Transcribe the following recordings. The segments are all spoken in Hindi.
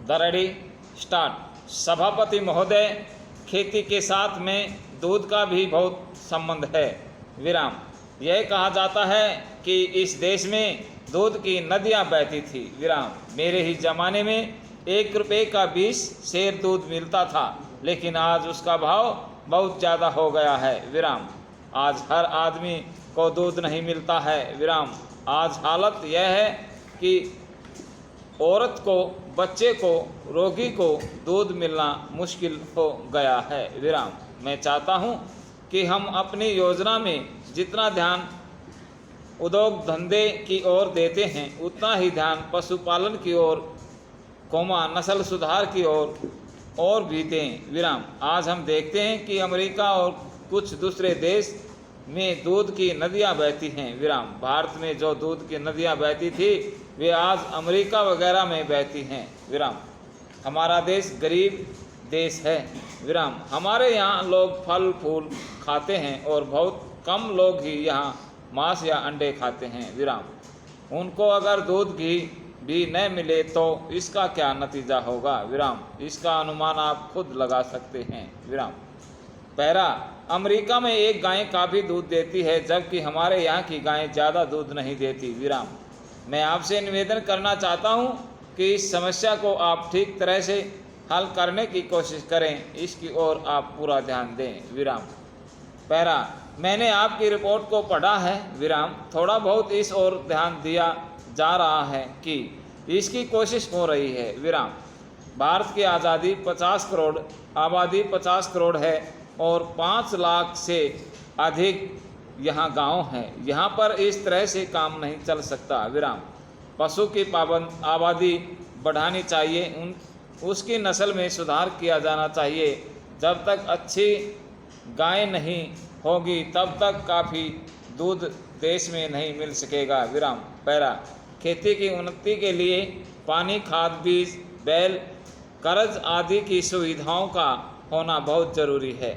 The ready start. सभापति महोदय, खेती के साथ में दूध का भी बहुत संबंध है। विराम। यह कहा जाता है कि इस देश में दूध की नदियां बहती थी। विराम। मेरे ही ज़माने में 1 रुपये का 20 सेर दूध मिलता था, लेकिन आज उसका भाव बहुत ज़्यादा हो गया है। विराम। आज हर आदमी को दूध नहीं मिलता है। विराम। आज हालत यह है कि औरत को, बच्चे को, रोगी को दूध मिलना मुश्किल हो गया है। विराम। मैं चाहता हूं कि हम अपनी योजना में जितना ध्यान उद्योग धंधे की ओर देते हैं, उतना ही ध्यान पशुपालन की ओर, नस्ल सुधार की ओर और भी दें। विराम। आज हम देखते हैं कि अमेरिका और कुछ दूसरे देश में दूध की नदियां बहती हैं। विराम। भारत में जो दूध की नदियां बहती थी, वे आज अमेरिका वगैरह में बहती हैं। विराम। हमारा देश गरीब देश है। विराम। हमारे यहाँ लोग फल फूल खाते हैं और बहुत कम लोग ही यहाँ मांस या अंडे खाते हैं। विराम। उनको अगर दूध घी भी न मिले तो इसका क्या नतीजा होगा। विराम। इसका अनुमान आप खुद लगा सकते हैं। विराम। पैरा। अमेरिका में एक गाय काफ़ी दूध देती है, जबकि हमारे यहाँ की गायें ज़्यादा दूध नहीं देती। विराम। मैं आपसे निवेदन करना चाहता हूँ कि इस समस्या को आप ठीक तरह से हल करने की कोशिश करें, इसकी ओर आप पूरा ध्यान दें। विराम। पैरा। मैंने आपकी रिपोर्ट को पढ़ा है। विराम। थोड़ा बहुत इस ओर ध्यान दिया जा रहा है कि इसकी कोशिश हो रही है। विराम। भारत की आबादी 50 करोड़ है और 5 लाख से अधिक यहाँ गांव हैं। यहाँ पर इस तरह से काम नहीं चल सकता। विराम। पशु की आबादी बढ़ानी चाहिए, उसकी नस्ल में सुधार किया जाना चाहिए। जब तक अच्छी गाय नहीं होगी, तब तक काफ़ी दूध देश में नहीं मिल सकेगा। विराम। पैरा। खेती की उन्नति के लिए पानी, खाद, बीज, बैल, कर्ज आदि की सुविधाओं का होना बहुत ज़रूरी है।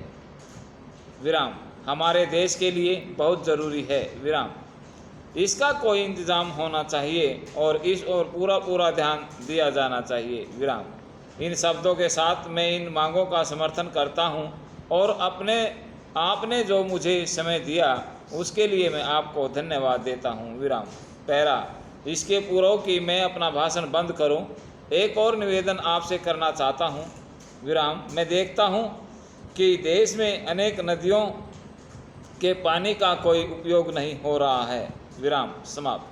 विराम। हमारे देश के लिए बहुत ज़रूरी है। विराम। इसका कोई इंतज़ाम होना चाहिए और इस ओर पूरा ध्यान दिया जाना चाहिए। विराम। इन शब्दों के साथ मैं इन मांगों का समर्थन करता हूं और आपने जो मुझे समय दिया उसके लिए मैं आपको धन्यवाद देता हूं। विराम। पैरा। इसके पूर्व कि मैं अपना भाषण बंद करूं, एक और निवेदन आपसे करना चाहता हूं। विराम। मैं देखता हूं कि देश में अनेक नदियों के पानी का कोई उपयोग नहीं हो रहा है। विराम। समाप्त।